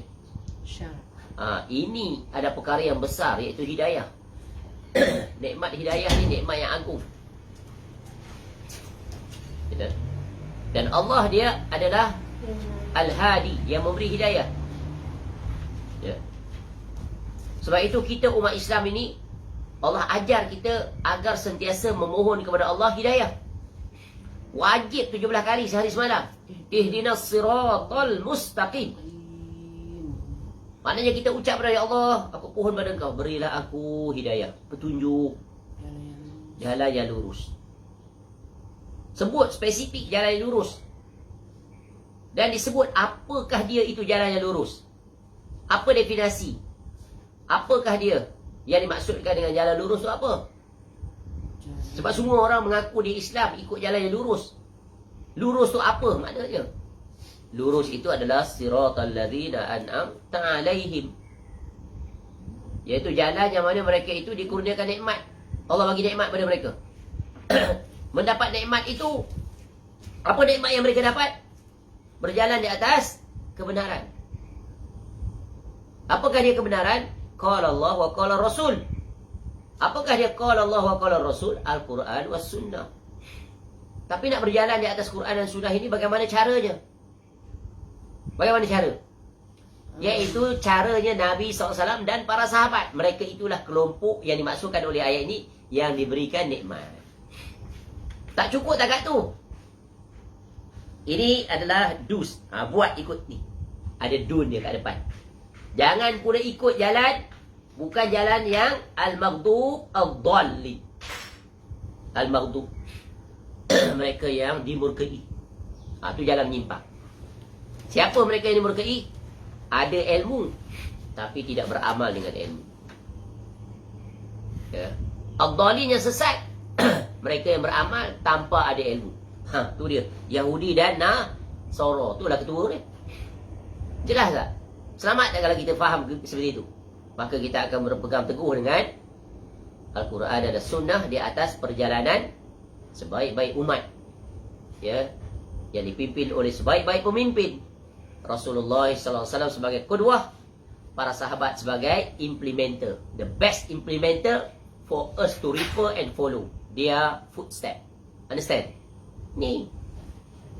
Syarat. Ini ada perkara yang besar, iaitu hidayah. Nikmat hidayah ni nikmat yang agung. Dan Allah dia adalah Al-Hadi, yang memberi hidayah. Ya. Sebab itu kita umat Islam ini, Allah ajar kita agar sentiasa memohon kepada Allah hidayah. Wajib 17 kali sehari semalam. Ihdinas siratal mustaqim. Maknanya kita ucap kepada Allah, aku pohon pada Engkau, berilah aku hidayah, petunjuk, jalan yang lurus. Sebut spesifik jalan yang lurus. Dan disebut apakah dia itu jalan yang lurus. Apa definisi? Apakah dia? Yang dimaksudkan dengan jalan lurus itu apa? Sebab semua orang mengaku di Islam ikut jalan yang lurus. Lurus itu apa maknanya? Lurus itu adalah siratal ladzina an'amta 'alaihim. Iaitu jalan yang mana mereka itu dikurniakan nikmat. Allah bagi nikmat pada mereka. Mendapat nikmat itu, apa nikmat yang mereka dapat? Berjalan di atas kebenaran. Apakah dia kebenaran? Qala Allah wa qala Rasul. Apakah dia qala Allah wa qala Rasul? Al-Quran was sunnah. Tapi nak berjalan di atas Quran dan sunnah ini bagaimana caranya? Bagaimana cara? Iaitu caranya Nabi SAW dan para sahabat. Mereka itulah kelompok yang dimaksudkan oleh ayat ini, yang diberikan nikmat. Tak cukup tak kat tu. Ini adalah dus. Buat ikut ni. Ada dun dia kat depan. Jangan pula ikut jalan, bukan jalan yang al-maghdub ad-dallin. Al-maghdub. Mereka yang dimurkai. Itu jalan menyimpang. Siapa mereka yang dimurkai? Ada ilmu, tapi tidak beramal dengan ilmu. Ya. Ad-dallin yang sesat. Mereka yang beramal tanpa ada ilmu. Tu dia. Yahudi dan Nasara. Itulah ketua dia. Jelas tak? Selamat tak kalau kita faham seperti itu? Maka kita akan berpegang teguh dengan Al-Quran dan Sunnah di atas perjalanan sebaik-baik umat. Ya. Yang dipimpin oleh sebaik-baik pemimpin. Rasulullah SAW sebagai qudwah, para sahabat sebagai implementer. The best implementer for us to refer and follow their footstep. Understand? Ni.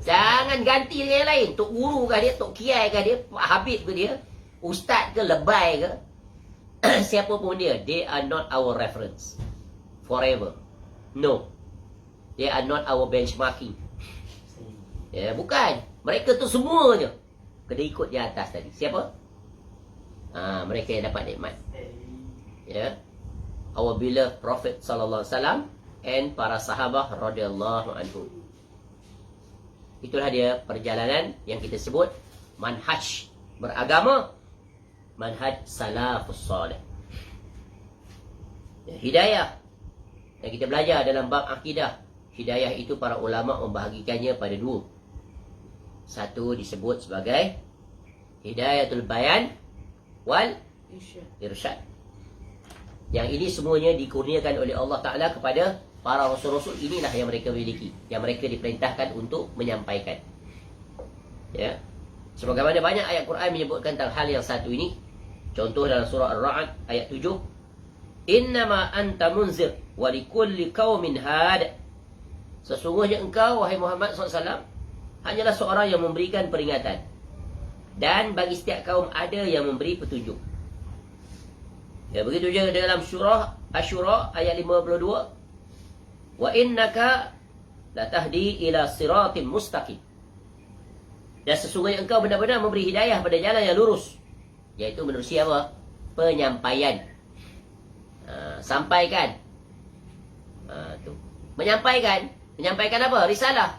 Jangan ganti dengan yang lain. Tok guru kah dia, tok kiai kah dia, Pak Habib ke dia, ustaz ke, lebay ke, siapa pun dia, they are not our reference forever. No. They are not our benchmarking. Ya, bukan. Mereka tu semuanya kena ikut di atas tadi. Siapa? Mereka yang dapat nikmat. Ya. Our beloved Prophet sallallahu alaihi wasallam and para sahabat radhiyallahu anhu. Itulah dia perjalanan yang kita sebut manhaj beragama, manhaj salafus salih. Ya, hidayah yang kita belajar dalam bab akidah. Hidayah itu para ulama membahagikannya pada dua. Satu disebut sebagai hidayatul bayan wal irsyad. Yang ini semuanya dikurniakan oleh Allah Ta'ala kepada para rasul-rasul inilah yang mereka miliki, yang mereka diperintahkan untuk menyampaikan. Ya. Sebagaimana banyak ayat Quran menyebutkan tentang hal yang satu ini. Contoh dalam surah Ar-Ra'd ayat 7. Innama anta munzir wa likulli qaumin had. Sesungguhnya engkau wahai Muhammad SAW hanyalah seorang yang memberikan peringatan, dan bagi setiap kaum ada yang memberi petunjuk. Ya, begitu juga dalam surah Asy-Syura ayat 52. Wa innaka latahdi ila siratim mustaqim. Dan sesungguhnya engkau benar-benar memberi hidayah pada jalan yang lurus, yaitu menerusi apa? Penyampaian. Sampaikan. Tu. Menyampaikan apa? Risalah.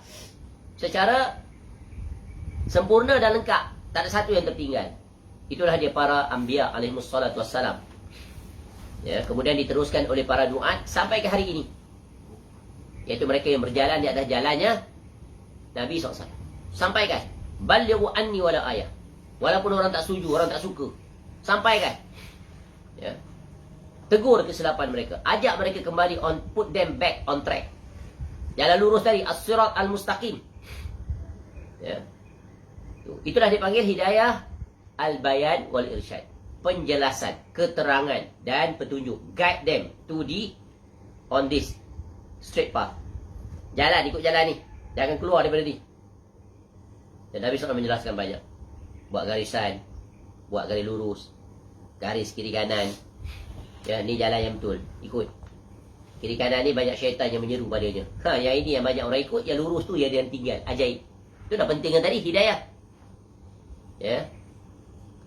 Secara sempurna dan lengkap. Tak ada satu yang tertinggal. Itulah dia para anbiya alaihissalatu wassalam. Ya, kemudian diteruskan oleh para duat sampai ke hari ini. Yaitu mereka yang berjalan di atas jalannya Nabi SAW. Sampaikan. Balighu anni wala ayah. Walaupun orang tak setuju, orang tak suka, sampaikan. Ya. Tegur kesilapan mereka. Ajak mereka kembali put them back on track. Jalan lurus tadi, as-sirat al-mustaqim. Ya. Itulah dipanggil hidayah al-bayan wal irsyad. Penjelasan, keterangan dan petunjuk. Guide them to on this straight path. Jalan, ikut jalan ni. Jangan keluar daripada ni. Dan Nabi SAW menjelaskan banyak. Buat garisan, buat garis lurus, garis kiri kanan. Ya, ni jalan yang betul. Ikut. Kiri kanan ni banyak syaitan yang menyeru padanya. Yang ini yang banyak orang ikut, yang lurus tu yang dia tinggal. Ajaib. Itu dah penting tadi, hidayah. Ya.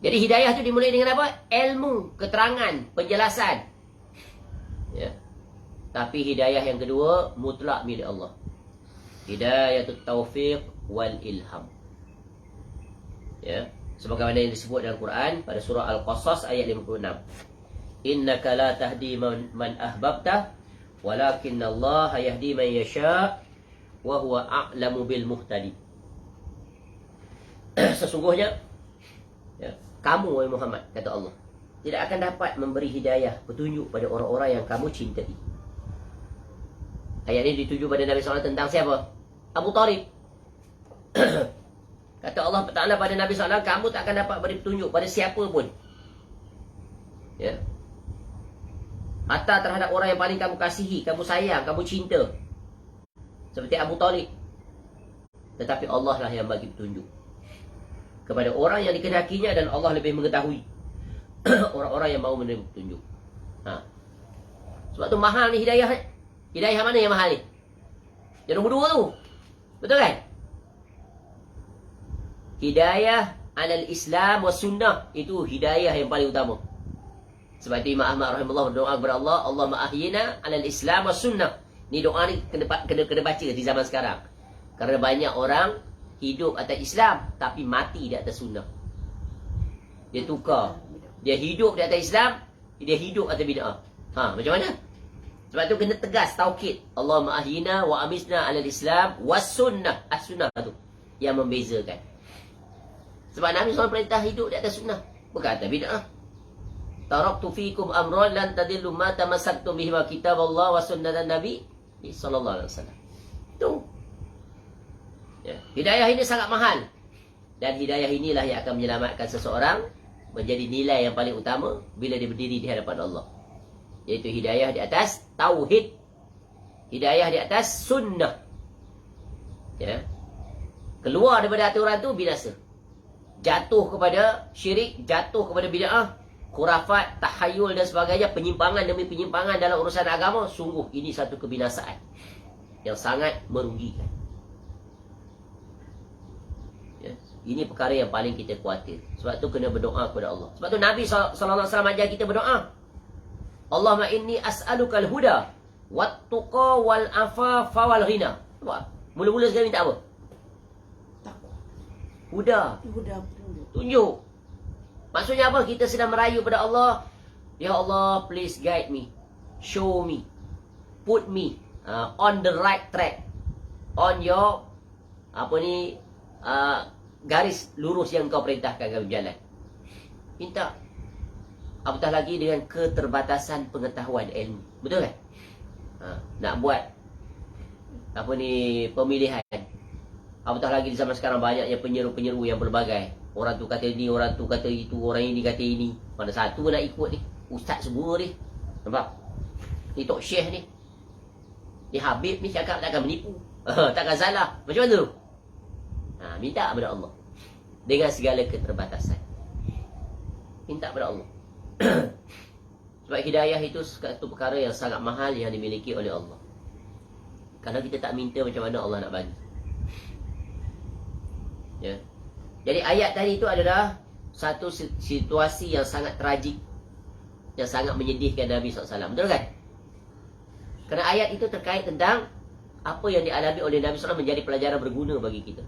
Jadi hidayah tu dimulai dengan apa? Ilmu, keterangan, penjelasan. Ya. Tapi hidayah yang kedua mutlak milik Allah. Hidayatut taufiq wal ilham. Ya, sebagaimana yang disebut dalam Quran pada surah Al-Qasas ayat 56. Innaka la tahdi man ahbabta walakinna Allah yahdi man yasha wa huwa a'lamu bil muhtadi. Sesungguhnya ya, kamu wahai Muhammad, kata Allah, tidak akan dapat memberi hidayah, petunjuk pada orang-orang yang kamu cintai. Ayat ini dituju pada Nabi SAW tentang siapa? Abu Talib. Kata Allah Ta'ala pada Nabi SAW, kamu tak akan dapat beri petunjuk pada siapa pun. Ya. Hatta terhadap orang yang paling kamu kasihi, kamu sayang, kamu cinta. Seperti Abu Talib. Tetapi Allah lah yang bagi petunjuk kepada orang yang dikehendakinya, dan Allah lebih mengetahui orang-orang yang mahu menerima petunjuk. Sebab tu mahal ni hidayah. Hidayah mana yang mahal ni? Yang nombor 2 tu. Betul kan? Hidayah alal Islam wa sunnah. Itu hidayah yang paling utama. Sebab itu Imam Ahmad rahimahullah berdoa kepada Allah, Allahumma ahyina alal Islam wa sunnah. Ni doa ni kena baca di zaman sekarang. Kerana banyak orang hidup atas Islam tapi mati di atas sunnah. Dia tukar. Dia hidup di atas Islam, dia hidup atas bid'ah. Macam mana? Sebab tu kena tegas, taukid. Allahumma ahyina wa amisna alal Islam wa sunnah. As-sunnah tu yang membezakan. Sebab Nabi SAW perintah hidup di atas sunnah, bukan atas bid'ah. Taraktu fikum amran lan tadillu ma tamassaktum bihi wa kitab Allah wa sunnatan Nabi sallallahu alaihi wasallam. Tu. Ya, hidayah ini sangat mahal. Dan hidayah inilah yang akan menyelamatkan seseorang menjadi nilai yang paling utama bila dia berdiri di hadapan Allah. Iaitu hidayah di atas tauhid, hidayah di atas sunnah. Ya. Keluar daripada aturan tu binasa. Jatuh kepada syirik, jatuh kepada bid'ah, khurafat, tahayul dan sebagainya, penyimpangan demi penyimpangan dalam urusan agama, sungguh ini satu kebinasaan yang sangat merugikan. Ya, ini perkara yang paling kita khawatir. Sebab tu kena berdoa kepada Allah. Sebab tu Nabi SAW ajar kita berdoa. Allahumma inni as'alukal huda wat-tuqa wal-afafa wal-ghina. Mula-mula sekali minta apa? Huda. Tunjuk. Maksudnya apa? Kita sedang merayu pada Allah. Ya Allah, please guide me. Show me. Put me on the right track. On your garis lurus yang kau perintahkan kami berjalan. Minta. Apatah lagi dengan keterbatasan pengetahuan ilmu. Betul kan? nak buat apa ni, pemilihan. Apatah lagi di zaman sekarang banyaknya penyeru-penyeru yang berbagai. Orang tu kata ni, orang tu kata itu, orang ini kata ini. Mana satu nak ikut ni? Ustaz semua ni. Nampak? Ni Tok Syekh ni. Ni Habib ni cakap takkan menipu. Takkan salah. Macam mana tu? Minta kepada Allah. Dengan segala keterbatasan. Minta kepada Allah. Sebab hidayah itu satu perkara yang sangat mahal yang dimiliki oleh Allah. Kalau kita tak minta, macam mana Allah nak bagi? Ya. Jadi ayat tadi itu adalah satu situasi yang sangat tragik, yang sangat menyedihkan Nabi SAW. Betul kan? Kerana ayat itu terkait tentang apa yang dialami oleh Nabi SAW menjadi pelajaran berguna bagi kita.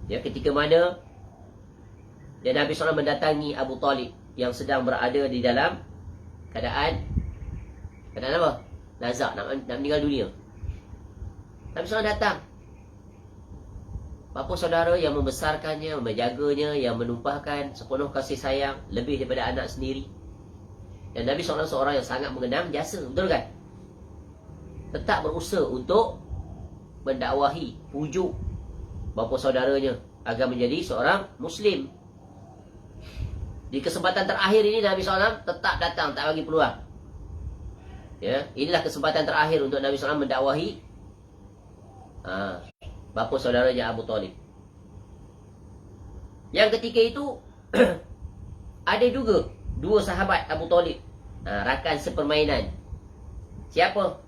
Ya, ketika mana Nabi SAW mendatangi Abu Talib yang sedang berada di dalam keadaan apa? Nazak, nak meninggal dunia. Nabi SAW datang. Bapa saudara yang membesarkannya, menjaganya, yang menumpahkan sepenuh kasih sayang lebih daripada anak sendiri. Dan Nabi SAW seorang yang sangat mengenang jasa. Betul kan? Tetap berusaha untuk mendakwahi, pujuk bapa saudaranya agar menjadi seorang Muslim. Di kesempatan terakhir ini Nabi SAW tetap datang, tak bagi peluang. Ya, inilah kesempatan terakhir untuk Nabi SAW mendakwahi bapa saudaranya Abu Talib. Yang ketika itu ada juga dua sahabat Abu Talib, rakan sepermainan. Siapa?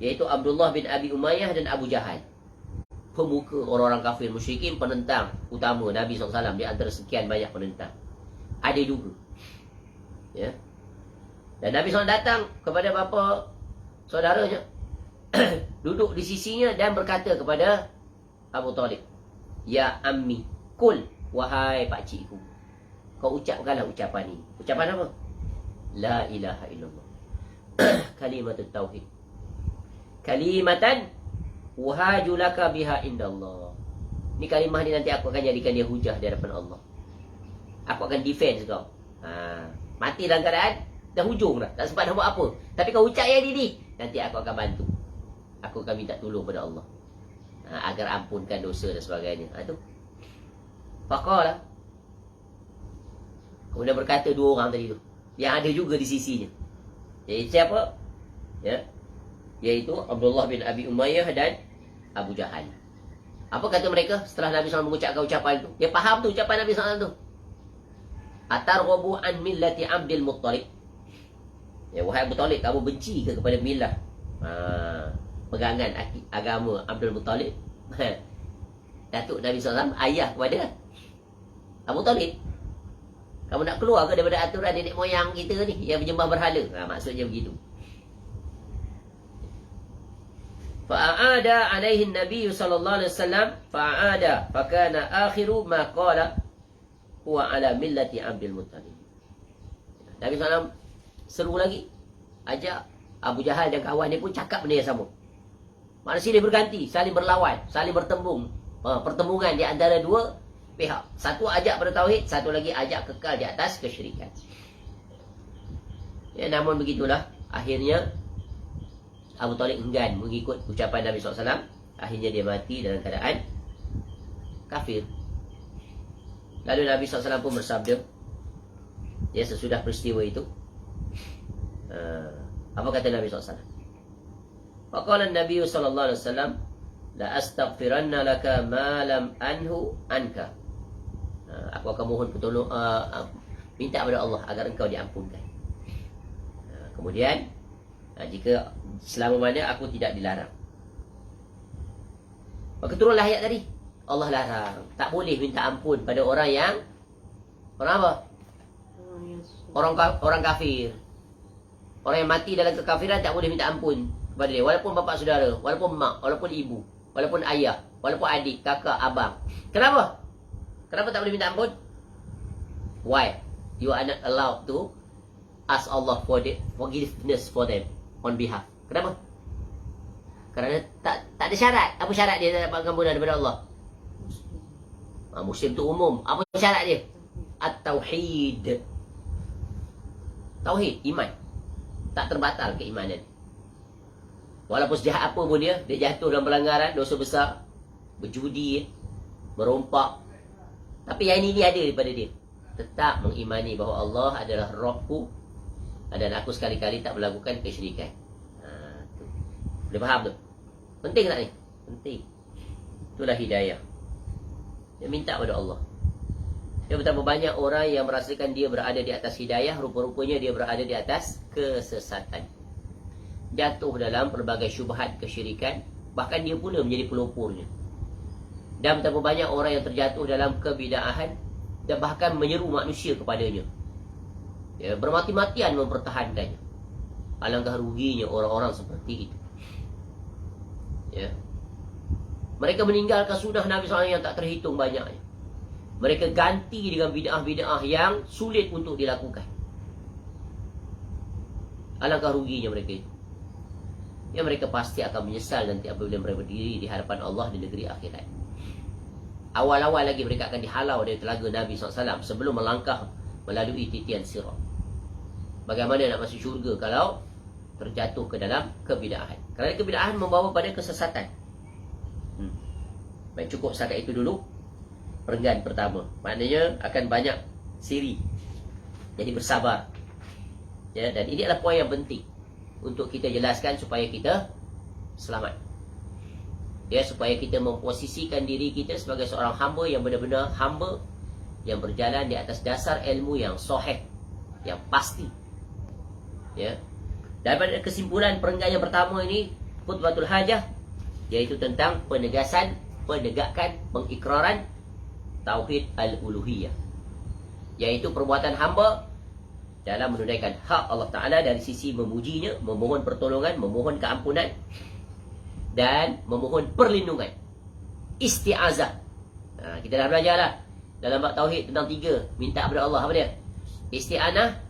Iaitu Abdullah bin Abi Umayyah dan Abu Jahal. Pemuka orang-orang kafir musyrikin, penentang utama Nabi SAW di antara sekian banyak penentang. Ada juga. Ya. Dan Nabi SAW datang kepada bapa saudaranya, duduk di sisinya dan berkata kepada Abu Talib, "Ya ammi, kul, wahai pakcikku, kau ucapkanlah ucapan ini." Ucapan apa? La ilaha illallah. Kalimatut tauhid. Kalimatan uhajulaka biha indallah. Ni kalimah ni nanti aku akan jadikan dia hujah di hadapan Allah. Aku akan defense kau. Mati dalam keadaan dah hujung dah, tak sempat nak buat apa. Tapi kau ucap yang ini, nanti aku akan bantu. Aku akan minta tolong pada Allah agar ampunkan dosa dan sebagainya. Itu faqala. Kemudian berkata dua orang tadi tu, yang ada juga di sisinya. Jadi siapa? Ya, iaitu Abdullah bin Abi Umayyah dan Abu Jahal. Apa kata mereka setelah Nabi SAW mengucapkan ucapan itu? Dia faham tu ucapan Nabi SAW tu. Atarghabu an millati Abdul Muttalib. Ya, wahai Abu Talib, kamu benci ke kepada milah pegangan agama Abdul Muttalib? Datuk Nabi SAW ayah kepada Abu Talib. Kamu nak keluar ke daripada aturan nenek moyang kita ni yang menyembah berhala? Maksudnya begitu. Fa'ada alaihi Nabi sallallahu alaihi wasallam fa'ada fakana akhiru ma qala huwa ala millati Abdul Muttalib. Nabi SAW seru lagi, ajak Abu Jahal dan kawan dia pun cakap benda yang sama. Maknanya silih berganti, saling berlawan, saling bertembung. Pertembungan di antara dua pihak. Satu ajak pada tauhid, satu lagi ajak kekal di atas kesyirikan. Ya, namun begitulah, akhirnya Abu Talib enggan mengikut ucapan Nabi SAW. Akhirnya dia mati dalam keadaan kafir. Lalu Nabi SAW pun bersabda, ya, sesudah peristiwa itu, apa kata Nabi SAW? Faqala Nabi sallallahu alaihi wasallam, la astaghfiranna laka ma lam anhu anka. Aku akan mohon pertolongan, minta kepada Allah agar engkau diampunkan. Kemudian jika selama mana aku tidak dilarang. Maka turunlah ayat tadi. Allah larang, tak boleh minta ampun pada orang yang apa? Orang kafir. Orang yang mati dalam kekafiran tak boleh minta ampun kepada dia, walaupun bapa saudara, walaupun mak, walaupun ibu, walaupun ayah, walaupun adik, kakak, abang. Kenapa? Kenapa tak boleh minta ampun? Why? You are not allowed to ask Allah for the forgiveness for them on behalf. Kenapa? Kerana tak ada syarat. Apa syarat dia dapat pengampunan daripada Allah? Muslim tu umum. Apa syarat dia? At-tauhid. Tauhid, iman. Tak terbatal keimanan. Walaupun sejahat apa pun dia jatuh dalam pelanggaran, dosa besar, berjudi, merompak. Tapi yang ini ada daripada dia. Tetap mengimani bahawa Allah adalah Rabbku dan aku sekali-kali tak melakukan kesyirikan. Tu. Boleh faham tu? Penting tak ni? Penting. Itulah hidayah. Dia minta pada Allah. Dia betapa banyak orang yang merasakan dia berada di atas hidayah, rupa-rupanya dia berada di atas kesesatan. Jatuh dalam pelbagai syubhat kesyirikan, bahkan dia pula menjadi pelopornya. Dan betapa banyak orang yang terjatuh dalam kebidaahan dan bahkan menyeru manusia kepadanya. Ya, bermati-matian mempertahankannya. Alangkah ruginya orang-orang seperti itu. Ya. Mereka meninggalkan sunnah Nabi SAW yang tak terhitung banyaknya. Mereka ganti dengan bid'ah-bid'ah yang sulit untuk dilakukan. Alangkah ruginya mereka itu. Ya, mereka pasti akan menyesal nanti apabila mereka berdiri di hadapan Allah di negeri akhirat. Awal-awal lagi mereka akan dihalau dari telaga Nabi SAW sebelum melangkah melalui titian sirat. Bagaimana nak masuk syurga kalau terjatuh ke dalam kebid'ahan? Kerana kebid'ahan membawa pada kesesatan. Baik, cukup setakat itu dulu perenggan pertama. Maknanya akan banyak siri. Jadi bersabar. Ya, dan ini adalah poin yang penting untuk kita jelaskan supaya kita selamat. Ya, supaya kita memposisikan diri kita sebagai seorang hamba yang benar-benar hamba yang berjalan di atas dasar ilmu yang sahih, yang pasti. Ya. Daripada kesimpulan perenggan yang pertama ini, khutbatul hajah, iaitu tentang penegasan, penegakan, pengikraran tauhid al-uluhiyah, iaitu perbuatan hamba dalam menunaikan hak Allah Ta'ala dari sisi memujinya, memohon pertolongan, memohon keampunan dan memohon perlindungan. Isti'azah. Kita dah belajar lah dalam bab tauhid tentang 3 minta kepada Allah. Apa dia? Isti'anah,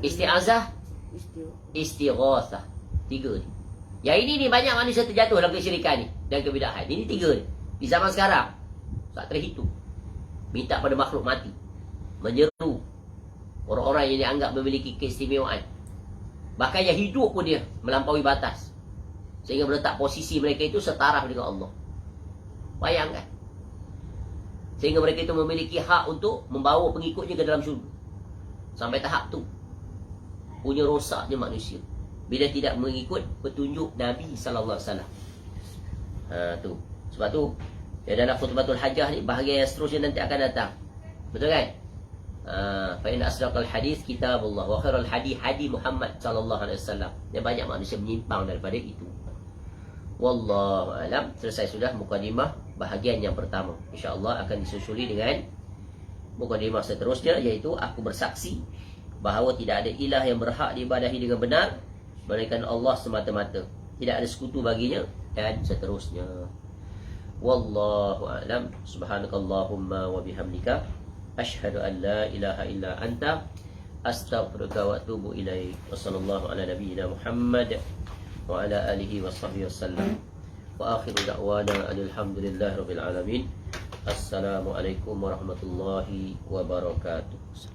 isti'azah, istighatsah. 3 ni. Yang ini ni banyak manusia terjatuh dalam kesyirikan ni dan kebid'ahan. Ini 3 ni. Di zaman sekarang tak terhitung. Minta pada makhluk mati, menyeru orang-orang yang dianggap memiliki keistimewaan. Bahkan yang hidup pun dia melampaui batas, sehingga meletak posisi mereka itu setaraf dengan Allah. Bayangkan. Sehingga mereka itu memiliki hak untuk membawa pengikutnya ke dalam syurga. Sampai tahap tu punya rosaknya manusia bila tidak mengikut petunjuk Nabi sallallahu alaihi wasallam. Tu. Sebab tu ya, dalam khutbatul hajah ni bahagian yang seterusnya nanti akan datang. Betul kan? Fa in asdaqal hadis kitabullah wa khairal hadi hadi Muhammad sallallahu alaihi wasallam. Dan banyak manusia menyimpang daripada itu. Wallahu alam. Selesai sudah mukadimah bahagian yang pertama. Insya-Allah akan disusuli dengan mukadimah seterusnya, iaitu aku bersaksi bahawa tidak ada ilah yang berhak diibadahi dengan benar melainkan Allah semata-mata. Tidak ada sekutu baginya dan seterusnya. Wallahu a'lam. Subhanakallahumma wa bihamdika asyhadu an la ilaha illa anta astaghfiruka wa atubu ilaik. Wassallallahu ala nabiyyina Muhammad wa ala alihi washabbihi wasallam. Wa akhiru da'wana alhamdulillahi rabbil alamin. Assalamualaikum warahmatullahi wabarakatuh.